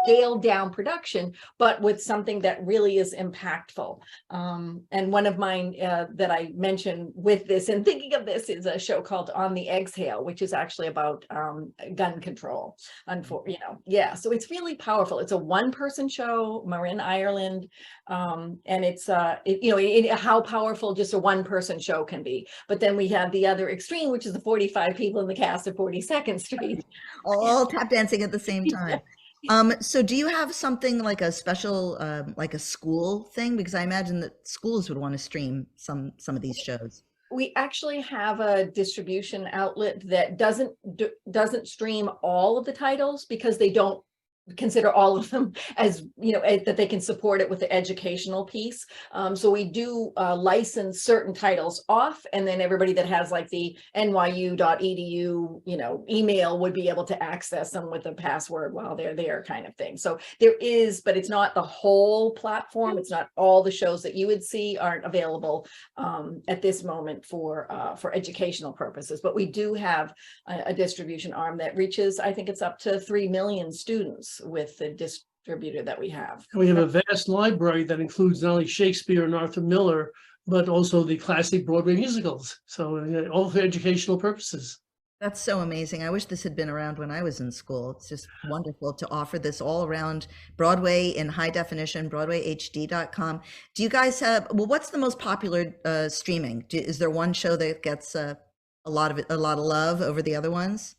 scaled down production, but with something that really is impactful. And one of mine that I mentioned with this and thinking of this is a show called On the Exhale, which is actually about gun control. So it's really powerful. It's a one-person show, Marin Ireland, and it's how powerful just a one-person show can be. But then we have the other extreme, which is the 45 people in the cast of 42nd Street, all tap dancing at the same time. So do you have something like a special, like a school thing? Because I imagine that schools would want to stream some of these shows. We actually have a distribution outlet that doesn't stream all of the titles because they don't consider all of them as that they can support it with the educational piece. So we do license certain titles off, and then everybody that has like the nyu.edu email would be able to access them with a password while they're there, kind of thing. So there is, but it's not the whole platform. It's not all the shows that you would see aren't available at this moment for educational purposes. But we do have a distribution arm that reaches, I think it's up to 3 million students with the distributor that we have. We have a vast library that includes not only Shakespeare and Arthur Miller, but also the classic Broadway musicals. So all for educational purposes. That's so amazing. I wish this had been around when I was in school. It's just wonderful to offer this all around Broadway in high definition, BroadwayHD.com. Do you guys have, what's the most popular streaming? Is there one show that gets a lot of love over the other ones?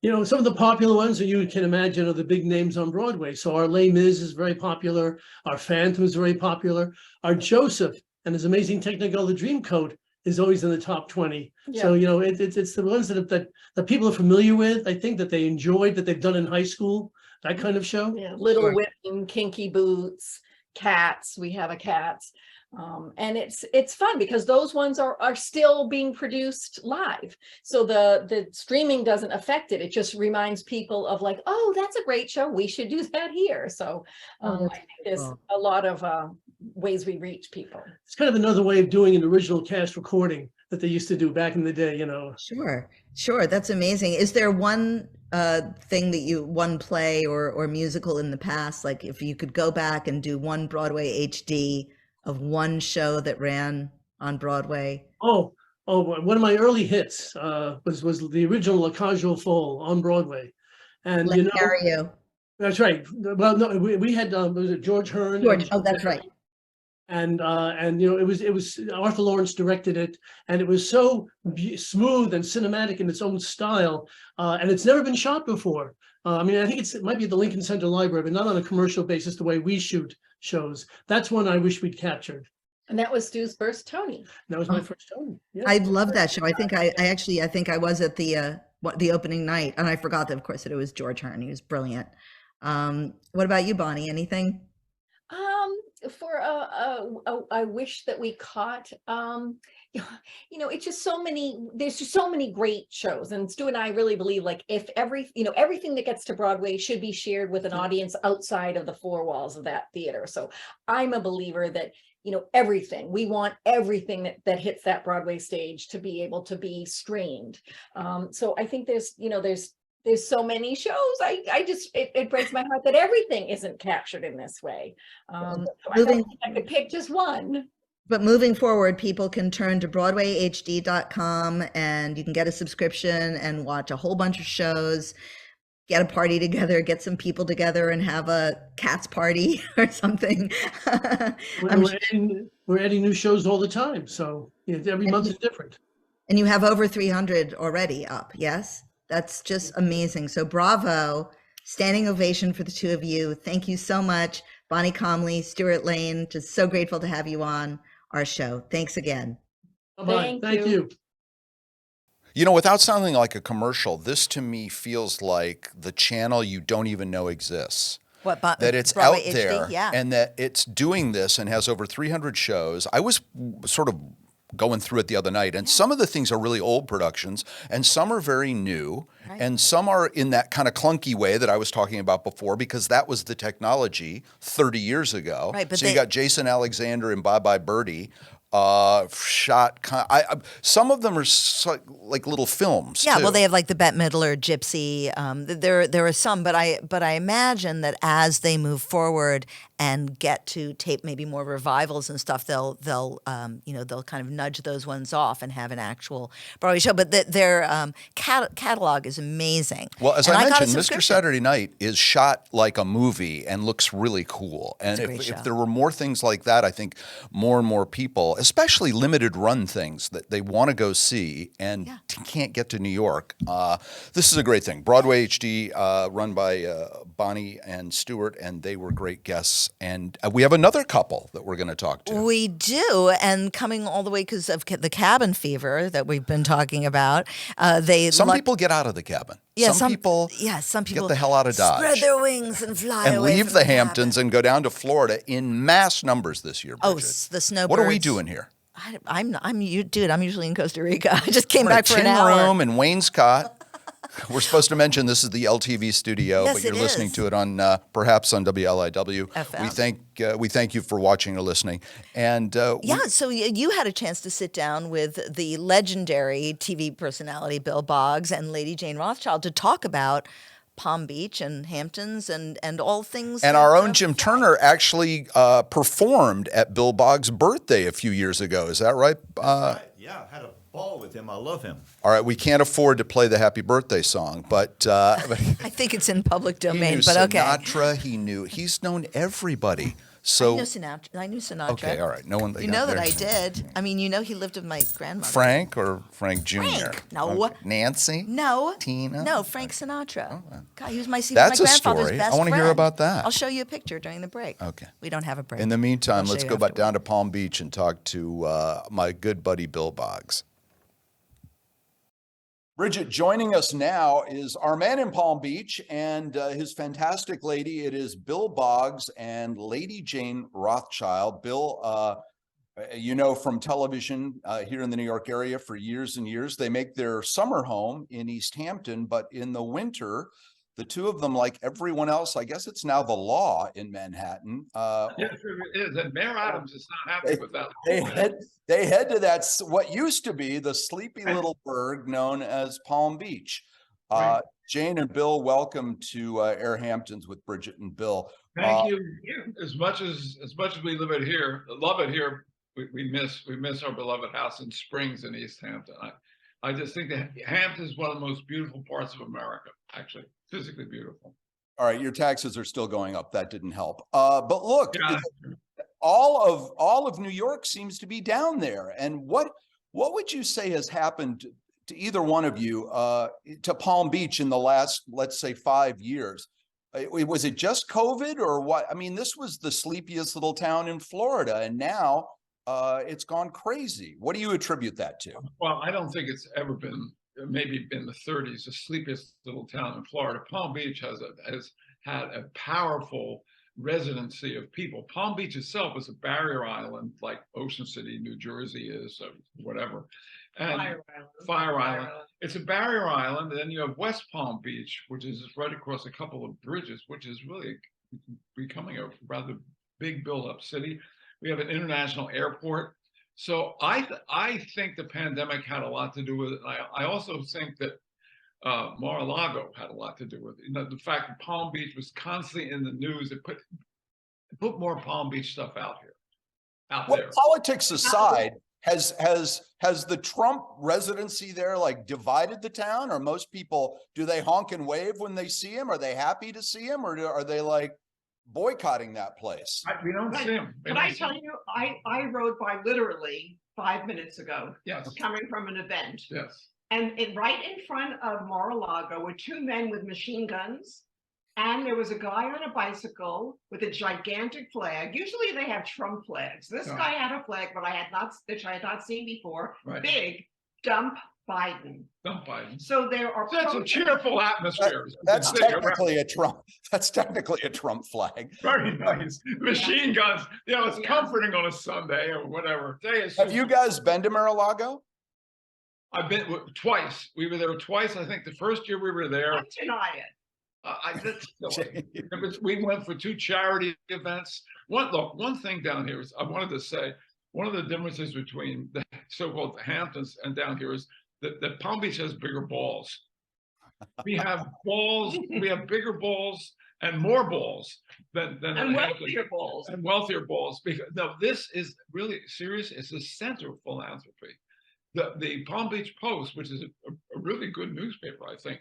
Some of the popular ones that you can imagine are the big names on Broadway. So our Les Mis is very popular. Our Phantom is very popular. Our Joseph and his amazing Technicolor Dreamcoat is always in the top 20. Yeah. So, it's the ones that people are familiar with. I think that they enjoyed, that they've done in high school, that kind of show. Yeah, Little Women, Kinky Boots, Cats. We have a Cats. And it's fun because those ones are still being produced live. So the streaming doesn't affect it. It just reminds people of like, oh, that's a great show. We should do that here. So I think there's a lot of ways we reach people. It's kind of another way of doing an original cast recording that they used to do back in the day, Sure. That's amazing. Is there one one play or musical in the past, like if you could go back and do one Broadway HD of one show that ran on Broadway? Oh, one of my early hits was the original La Cage aux Folles on Broadway, and Carry You. That's right. Well, no, we had was it George Hearn? That's right. And it was Arthur Lawrence directed it, and it was so smooth and cinematic in its own style, and it's never been shot before. I think it might be at the Lincoln Center Library, but not on a commercial basis the way we shoot shows. That's one I wish we'd captured. And that was Stu's first Tony. That was my first Tony. Yeah. I love that show. I think I was at the opening night, and I forgot that, of course, that it was George Hearn. He was brilliant. What about you, Bonnie? Anything? For I wish that we caught, it's just there's just so many great shows, and Stu and I really believe like if everything that gets to Broadway should be shared with an audience outside of the four walls of that theater. So I'm a believer that we want everything that hits that Broadway stage to be able to be streamed. So I think there's so many shows. It breaks my heart that everything isn't captured in this way. So I don't think I could pick just one. But moving forward, people can turn to BroadwayHD.com and you can get a subscription and watch a whole bunch of shows. get a party together, get some people together and have a cats party or something. I'm We're adding new shows all the time, so every month is different. And you have over 300 already up, yes? That's just amazing. So bravo, standing ovation for the two of you. Thank you so much. Bonnie Comley, Stewart Lane, just so grateful to have you on our show. Thanks again. Bye-bye. Thank you. You know, without sounding like a commercial, this to me feels like the channel you don't even know exists. That it's Broadway out there HD? Yeah. and that it's doing this and has over 300 shows. I was sort of going through it the other night, and some of the things are really old productions, and some are very new, and some are in that kind of clunky way that I was talking about before, because that was the technology 30 years ago. Right, but so you got Jason Alexander and Bye Bye Birdie. Shot. Some of them are like little films. Yeah, too. well, they have like the Bette Midler, Gypsy. There are some, but I imagine that as they move forward and get to tape maybe more revivals and stuff, they'll kind of nudge those ones off and have an actual Broadway show. But their catalog is amazing. Well, as And I got a mentioned, Mr. subscription. Saturday Night is shot like a movie and looks really cool. And It's a great show. if there were more things like that, I think more and more people, especially limited run things that they want to go see and can't get to New York. This is a great thing. Broadway HD, run by Bonnie and Stewart, and they were great guests. And we have another couple that we're going to talk to. We do, and coming all the way because of the cabin fever that we've been talking about. Some people get out of the cabin. Yeah, some people get the hell out of Dodge. Spread their wings and fly and away leave from the cabin. Hamptons and go down to Florida in mass numbers this year, Oh, Bridget. the snowbirds. What are we doing here? I'm usually in Costa Rica. I just came We're in back a for an tin hour. room in Wainscott. We're supposed to mention this is the LTV studio, Yes, but you're it listening is. to it on perhaps on WLIW. FM. We thank you for watching or listening. And So you had a chance to sit down with the legendary TV personality Bill Boggs and Lady Jane Rothchild to talk about Palm Beach and Hamptons and all things. And our own Jim Turner actually performed at Bill Boggs' birthday a few years ago. Is that right? Yeah, I had a ball with him. I love him. All right, we can't afford to play the happy birthday song, but I think it's in public he domain, knew but okay. Sinatra. He's known everybody. So I knew Sinatra. okay, all right. No one. You know that I did. I mean, he lived with my grandmother. Frank or Frank Jr. Frank. No. Okay. Nancy. No. Tina? No, Frank Sinatra. God, he was my That's a grandfather's story. best I wanna hear friend. about that. I'll show you a picture during the break. Okay. We don't have a break. In the meantime, I'll let's show go you back afterward. down to Palm Beach and talk to my good buddy Bill Boggs. Bridget, joining us now is our man in Palm Beach and his fantastic lady. It is Bill Boggs and Lady Jane Rothchild. Bill, from television here in the New York area for years and years. They make their summer home in East Hampton, but in the winter, the two of them, like everyone else, I guess it's now the law in Manhattan. Yes, it is. And Mayor Adams is not happy with that. They head to what used to be the sleepy little burg known as Palm Beach. Right. Jane and Bill, welcome to AirHamptons with Bridget and Bill. Thank you. As much as we love it here, we miss our beloved house in Springs in East Hampton. I just think that Hampton is one of the most beautiful parts of America, actually, physically beautiful. All right, your taxes are still going up. That didn't help. But look, Yeah. all of New York seems to be down there. And what would you say has happened to either one of you to Palm Beach in the last, let's say, 5 years? Was it just COVID or what? I mean, this was the sleepiest little town in Florida, and now it's gone crazy. What do you attribute that to? Well, I don't think it's ever been, maybe in the 30s, the sleepiest little town in Florida. Palm Beach has had a powerful residency of people. Palm Beach itself is a barrier island, like Ocean City, New Jersey is, or whatever. And Fire Island. It's a barrier island. And then you have West Palm Beach, which is right across a couple of bridges, which is really becoming a rather big build-up city. We have an international airport. So I think the pandemic had a lot to do with it. I also think that Mar-a-Lago had a lot to do with it. The fact that Palm Beach was constantly in the news, it put more Palm Beach stuff out Well, there. politics aside, Has the Trump residency there like divided the town, or most people, do they honk and wave when they see him? Are they happy to see him, or are they like boycotting that place? We don't see him. Can I tell you, I rode by literally 5 minutes ago. Yes. Coming from an event. Yes. And right in front of Mar-a-Lago were two men with machine guns. And there was a guy on a bicycle with a gigantic flag. Usually they have Trump flags. This guy had a flag, but which I had not seen before. Right. Big, dump Biden. Dump Biden. So there are. That's a cheerful atmosphere. That's technically a Trump. That's technically a Trump flag. Very nice. Machine guns. You know, it's comforting on a Sunday or whatever. Have you guys been to Mar-a-Lago? I've been twice. We were there twice. I think the first year we were there. I deny it. We went for two charity events. One thing down here is I wanted to say one of the differences between the so-called Hamptons and down here is that Palm Beach has bigger balls. We have balls. We have bigger balls and more balls than wealthier balls. And wealthier balls. Because no, this is really serious. It's the center of philanthropy. The Palm Beach Post, which is a really good newspaper, I think,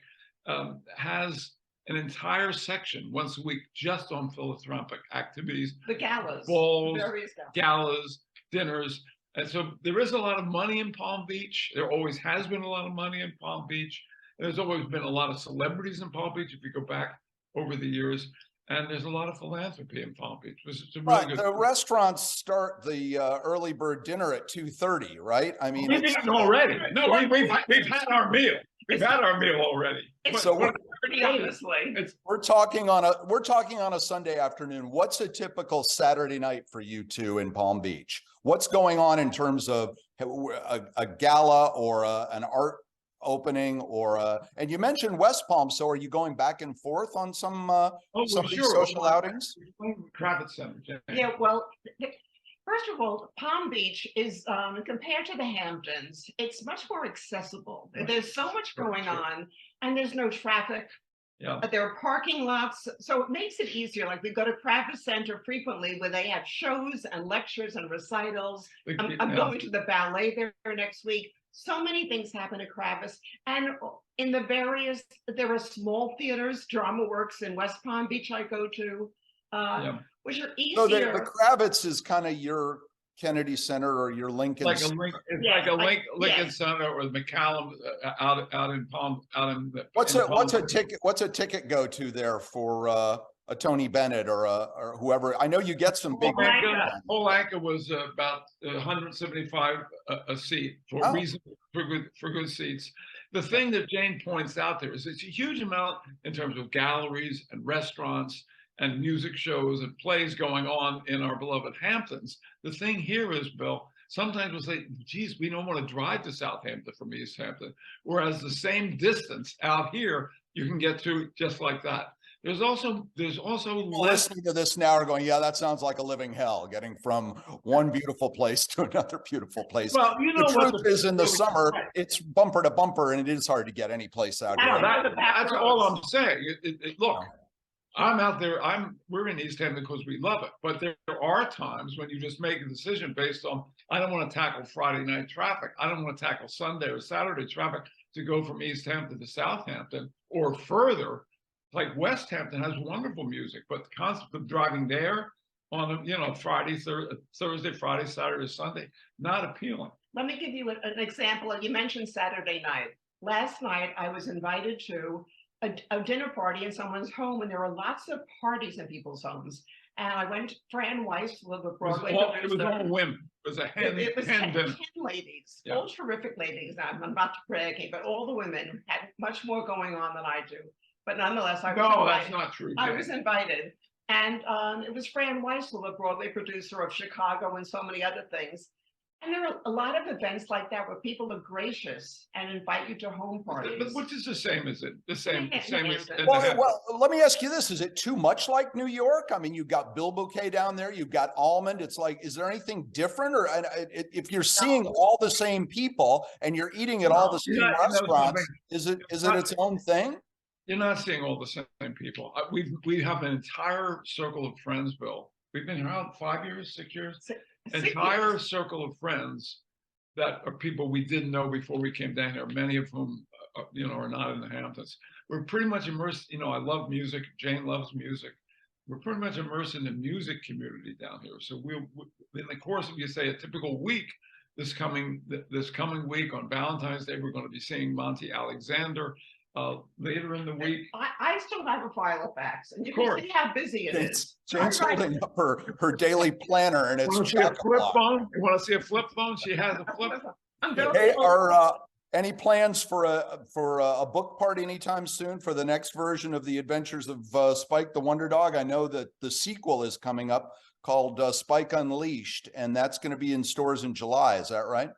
has an entire section once a week just on philanthropic activities. The galas. Balls, various galas, dinners. And so there is a lot of money in Palm Beach. There always has been a lot of money in Palm Beach. There's always been a lot of celebrities in Palm Beach if you go back over the years. And there's a lot of philanthropy in Palm Beach. It's a really good. The restaurants start the early bird dinner at 2:30, right? I mean, we've eaten already. No, we've had our meal. We've had our meal already. So we're talking on a Sunday afternoon. What's a typical Saturday night for you two in Palm Beach? What's going on in terms of a gala or an art opening and you mentioned West Palm, so are you going back and forth on some of these social outings? Cravitz Center. Yeah, well, first of all, Palm Beach is compared to the Hamptons, it's much more accessible. There's so much going on and there's no traffic. Yeah. There are parking lots, so it makes it easier. Like we go to Cravitz Center frequently where they have shows and lectures and recitals. I'm going to the ballet there next week. So many things happen at Cravitz, and in there are small theaters, Drama Works in West Palm Beach I go to, which are easier. So the Cravitz is kind of your Kennedy Center or your Lincoln. It's like a Lincoln Center or McCallum out in What's a ticket go to there for a Tony Bennett or whoever? I know you get some big. Whole Anchor was about 175 a seat for good seats. The thing that Jane points out there is it's a huge amount in terms of galleries and restaurants and music shows and plays going on in our beloved Hamptons. The thing here is, Bill, sometimes we'll say, geez, we don't want to drive to Southampton from East Hampton. Whereas the same distance out here, you can get to just like that. There's also listening to this now are going, yeah, that sounds like a living hell, getting from one beautiful place to another beautiful place. Well, you know, the truth is in the summer, it's bumper to bumper and it is hard to get any place out here. That's all I'm saying. Look, I'm out there. We're in East Hampton because we love it. But there are times when you just make a decision based on, I don't want to tackle Friday night traffic. I don't want to tackle Sunday or Saturday traffic to go from East Hampton to Southampton or further. Like West Hampton has wonderful music, but the concept of driving there on Friday, Thursday, Friday, Saturday, Sunday, not appealing. Let me give you an example. You mentioned Saturday night. Last night, I was invited to a dinner party in someone's home, and there were lots of parties in people's homes. And I went to Fran Weiss, who lived at Broadway. It was all women. It was a hen dinner. 10 ladies, all terrific ladies. I'm not bragging, but all the women had much more going on than I do. But nonetheless, I was invited. That's not true. I was invited. And it was Fran Weissel, a Broadway producer of Chicago and so many other things. And there are a lot of events like that where people are gracious and invite you to home parties. But which is the same as it? The same as well, let me ask you this. Is it too much like New York? I mean, you've got Bill Bouquet down there. You've got Almond. It's like, is there anything different? Or if you're seeing all the same people and you're eating at all the same restaurants, is it its own thing? You're not seeing all the same people. We have an entire circle of friends, Bill. We've been around 5 years, 6 years. Entire circle of friends that are people we didn't know before we came down here, many of whom, are not in the Hamptons. We're pretty much immersed, I love music, Jane loves music. We're pretty much immersed in the music community down here. So we'll, in the course of, you say, a typical week, this coming week on Valentine's Day, we're going to be seeing Monty Alexander. Later in the week, I still have a file of facts, and you Of can course. see how busy it is. Jane's holding up her daily planner, and it's want to see a flip chock-a-block. phone? You want to see a flip phone? She has a flip. I'm very Hey, are any plans for a book party anytime soon for the next version of the Adventures of Spike the Wonder Dog? I know that the sequel is coming up called Spike Unleashed, and that's going to be in stores in July. Is that right?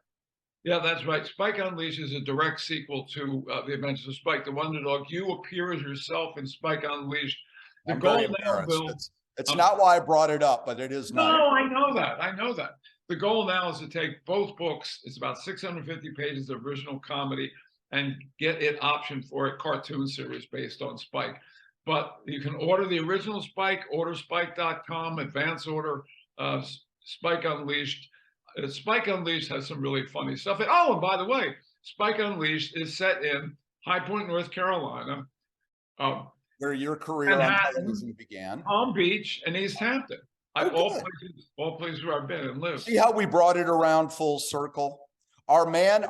Yeah, that's right. Spike Unleashed is a direct sequel to The Adventures of Spike the Wonder Dog. You appear as yourself in Spike Unleashed. The I'm goal very now, embarrassed. Bill. It's not why I brought it up, but it is No, not. I know that. I know that. The goal now is to take both books. It's about 650 pages of original comedy and get it optioned for a cartoon series based on Spike. But you can order the original Spike, order spike.com, advance order Spike Unleashed. Spike Unleashed has some really funny stuff. And by the way, Spike Unleashed is set in High Point, North Carolina, Where your career on Manhattan, television began. Palm Beach, and East Hampton. Oh, All places where I've been and lived. See how we brought it around full circle? Our man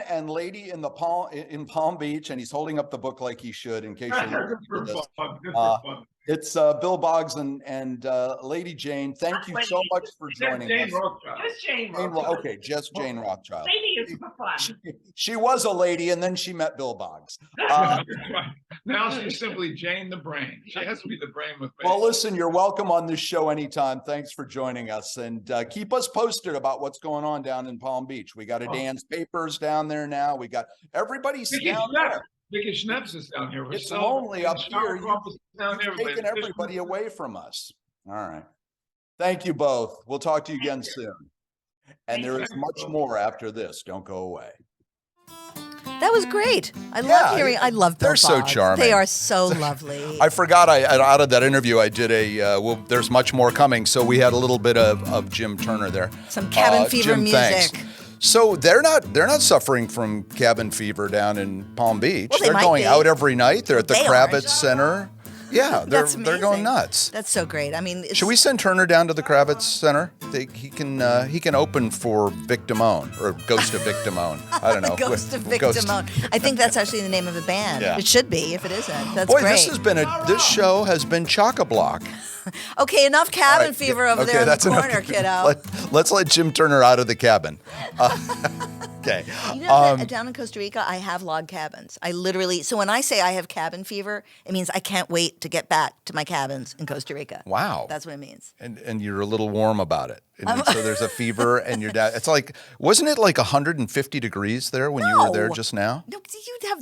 and lady in Palm Beach, and he's holding up the book like he should, in case you're Good for fun. Good Uh, for fun. It's Bill Boggs and Lady Jane. Thank you so much for joining Jane us. Rothchild. Just Jane Jane Rothchild. Okay, just Jane Rothchild. Lady is for fun. She was a lady, and then she met Bill Boggs. Right. Now she's simply Jane the Brain. She has to be the brain with me. Well, listen, you're welcome on this show anytime. Thanks for joining us, and keep us posted about what's going on down in Palm Beach. We got a Dan's Papers down there now. We got everybody's Vicky down Schnepp. there. Vicky Schneps is down here. It's Herself. lonely up Michelle here. Crawford's down there. You've taken everybody away from us. All right. Thank you both. We'll talk to you again soon. And there is much more after this. Don't go away. That was great. I Yeah, love hearing. I love Bill they're so Boggs. charming. They are so lovely. I forgot out of that interview, I did there's much more coming. So we had a little bit of Jim Turner there. Some cabin fever Jim, music. thanks. So they're not suffering from cabin fever down in Palm Beach. Well, they they're might going be. out every night. They're at the They Kravitz aren't. Center. Yeah, they're going nuts. That's so great. I mean, Should we send Turner down to the Kravitz Center? He can open for Vic Damone or Ghost of Vic Damone. I don't know. Ghost of Vic Damone. I think that's actually the name of the band. Yeah. It should be if it isn't. That's Boy, great. this show has been chock-a-block. Okay, enough cabin All right, fever over there in the corner, kiddo. Let's let Jim Turner out of the cabin. Okay. You know that down in Costa Rica, I have log cabins. So when I say I have cabin fever, it means I can't wait to get back to my cabins in Costa Rica. Wow. That's what it means. And you're a little warm about it. And so there's a fever and you're down. It's like, wasn't it like 150 degrees there when you were there just now? No,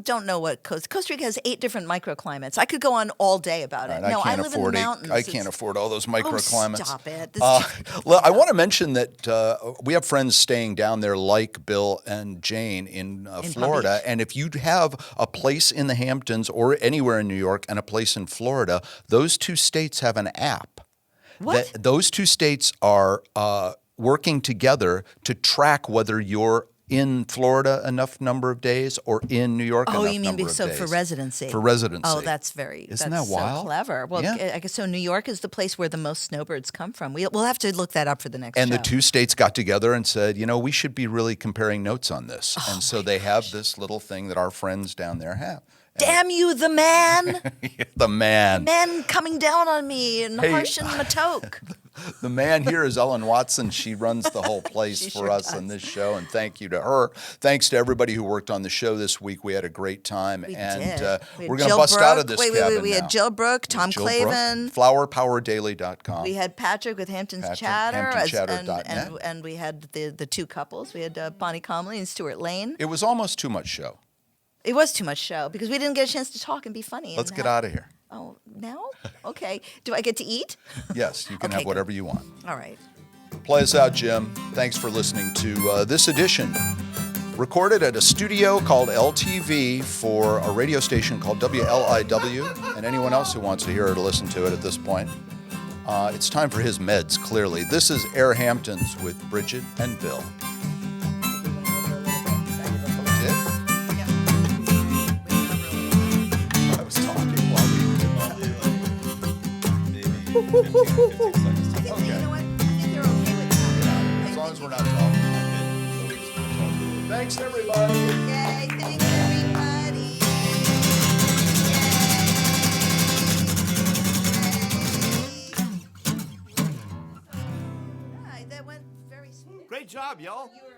don't know what Costa Rica has 8 different microclimates. I could go on all day about it. Right, No, I can't live in the afford mountains. I can't afford all those microclimates. Oh, stop it. Well, I want to mention that we have friends staying down there like Bill and Jane in Florida. And if you have a place in the Hamptons or anywhere in New York and a place in Florida, those 2 states have an app. What? Those 2 states are working together to track whether you're in Florida enough number of days or in New York enough you mean number of days. for residency? For residency. Oh, that's Isn't that wild? So clever. Well, Yeah. I guess so. New York is the place where the most snowbirds come from. We'll have to look that up for the next And show. the 2 states got together and said, we should be really comparing notes on this. And so they have this little thing that our friends down there have. Damn you, the man! The man. Men coming down on me and Hey, harshing my toque. The man here is Ellen Watson. She runs the whole place She for sure us does. on this show. And thank you to her. Thanks to everybody who worked on the show this week. We had a great time. We and did. We had we're going to Jill bust out of Brooke. this Wait, cabin we now. had Jill Brooke, Tom Jill Clavin. Brooke, flowerpowerdaily.com. We had Patrick with Hamptons Patrick, Chatter. hamptonchatter.net. And we had the 2 couples. We had Bonnie Comley and Stewart Lane. It was almost too much show. It was too much show because we didn't get a chance to talk and be funny. Let's get out of here. Oh, now? Okay. Do I get to eat? Yes, you can Okay, have whatever you want. All right. Play us out, Jim. Thanks for listening to this edition. Recorded at a studio called LTV for a radio station called WLIW, and anyone else who wants to hear it or listen to it at this point. It's time for his meds, clearly. This is AirHamptons with Bridget and Bill. 15 seconds. I think, you know Okay. what? I think they're okay with that. As long as we're not talking. Nobody's gonna talk. Thanks, everybody. Yay, thanks everybody. Yay. That went very smooth. Great job, y'all. You were